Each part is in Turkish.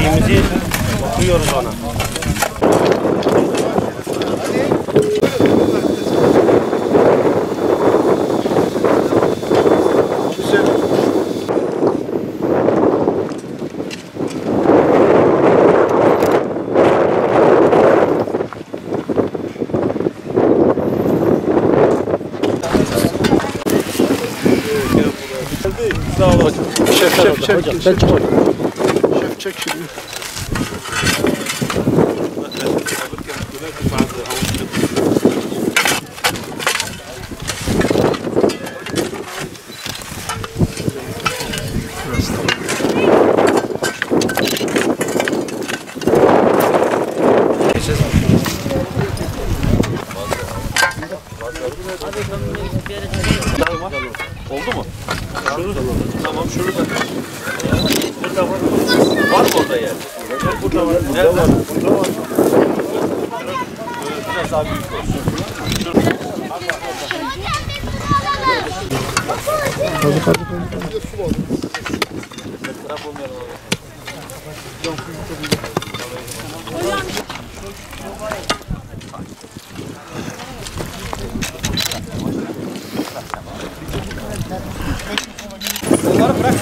sevgimizi duyuyoruz ona. Şef çek şimdi. Oldu mu? Şunu tamam şunu da. Burada var. Var mı orada yer? Burada var. Nerede? Burada var. Biraz daha büyük olsun. Onları bırak.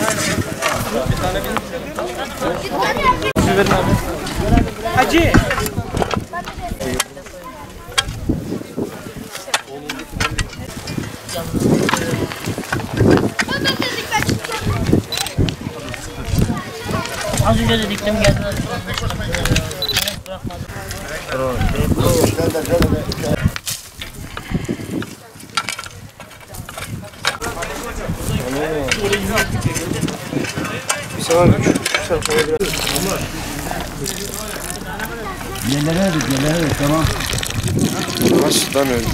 Bir tane bir. Hacı. Az önce de diktim geldiler. Yerlere tamam. Aslan öldü.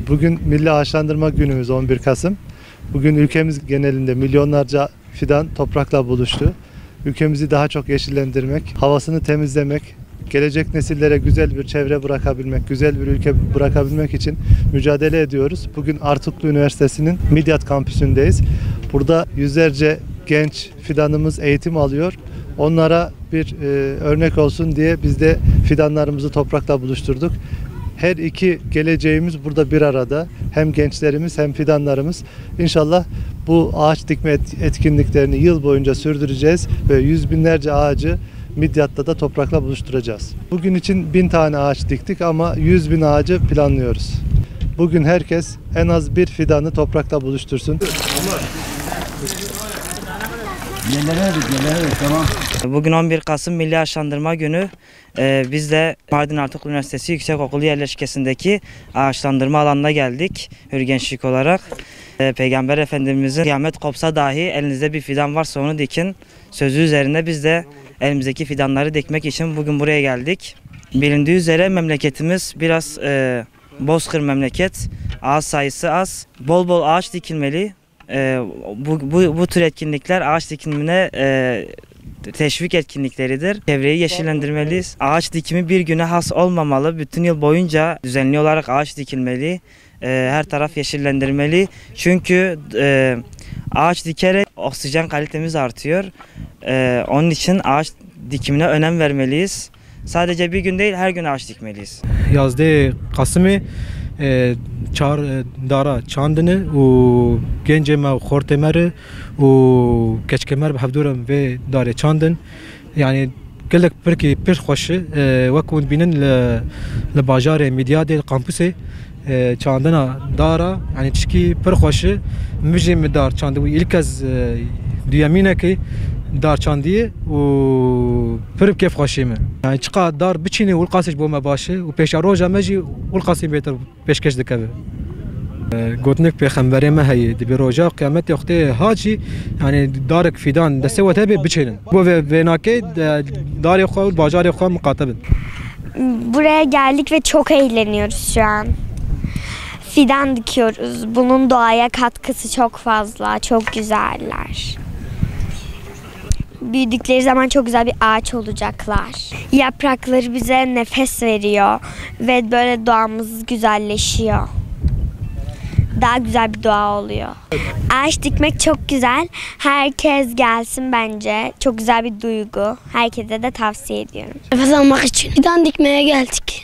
Bugün Milli Ağaçlandırma Günümüz 11 Kasım. Bugün ülkemiz genelinde milyonlarca fidan toprakla buluştu. Ülkemizi daha çok yeşillendirmek, havasını temizlemek, gelecek nesillere güzel bir çevre bırakabilmek, güzel bir ülke bırakabilmek için mücadele ediyoruz. Bugün Artuklu Üniversitesi'nin Midyat kampüsündeyiz. Burada yüzlerce genç fidanımız eğitim alıyor. Onlara bir örnek olsun diye biz de fidanlarımızı toprakla buluşturduk. Her iki geleceğimiz burada bir arada. Hem gençlerimiz hem fidanlarımız. İnşallah bu ağaç dikme etkinliklerini yıl boyunca sürdüreceğiz ve yüz binlerce ağacı Midyat'ta da toprakla buluşturacağız. Bugün için 1000 tane ağaç diktik ama 100.000 ağacı planlıyoruz. Bugün herkes en az bir fidanı toprakla buluştursun. Yerlere tamam. Bugün 11 Kasım Milli Ağaçlandırma Günü. Biz de Mardin Artuklu Üniversitesi Yüksekokulu yerleşkesindeki ağaçlandırma alanına geldik Hürgençlik olarak. Peygamber Efendimizin kıyamet kopsa dahi elinizde bir fidan varsa onu dikin sözü üzerine biz de elimizdeki fidanları dikmek için bugün buraya geldik. Bilindiği üzere memleketimiz biraz bozkır memleket, ağaç sayısı az, bol bol ağaç dikilmeli. Bu tür etkinlikler ağaç dikimine teşvik etkinlikleridir. Çevreyi yeşillendirmeliyiz. Ağaç dikimi bir güne has olmamalı. Bütün yıl boyunca düzenli olarak ağaç dikilmeli. Her taraf yeşillendirmeli. Çünkü ağaç dikerek oksijen kalitemiz artıyor. Onun için ağaç dikimine önem vermeliyiz. Sadece bir gün değil, her gün ağaç dikmeliyiz. Yazdı Kasım'ı çar dara çandını o genceme xortemeri o keçkemer bhavduram ve dare çandın yani gelek perki pir xoşi vakun binin le bajare midyade kampüse çandına dara yani çiki pir xoşi müjim dar çandı ilk kez duyamine ki dar çandiye o pir keyf xoşi mi yani çıka dar biçini ul qasiş boma başı o peşa roja meji ul qasim beter peşkeş dikebe گوتنک پیغمبر ما هی دی روزا قیامت وقتی هاجی yani دارک فیدان دسته و تبی بچینن bu ve naked dar خو بازار خو مقاتبن. Buraya geldik ve çok eğleniyoruz şu an. Fidan dikiyoruz. Bunun doğaya katkısı çok fazla, çok güzeller. Büyüdükleri zaman çok güzel bir ağaç olacaklar. Yaprakları bize nefes veriyor ve böyle doğamız güzelleşiyor. Daha güzel bir doğa oluyor. Ağaç dikmek çok güzel. Herkes gelsin bence. Çok güzel bir duygu. Herkese de tavsiye ediyorum. Nefes almak için fidan dikmeye geldik.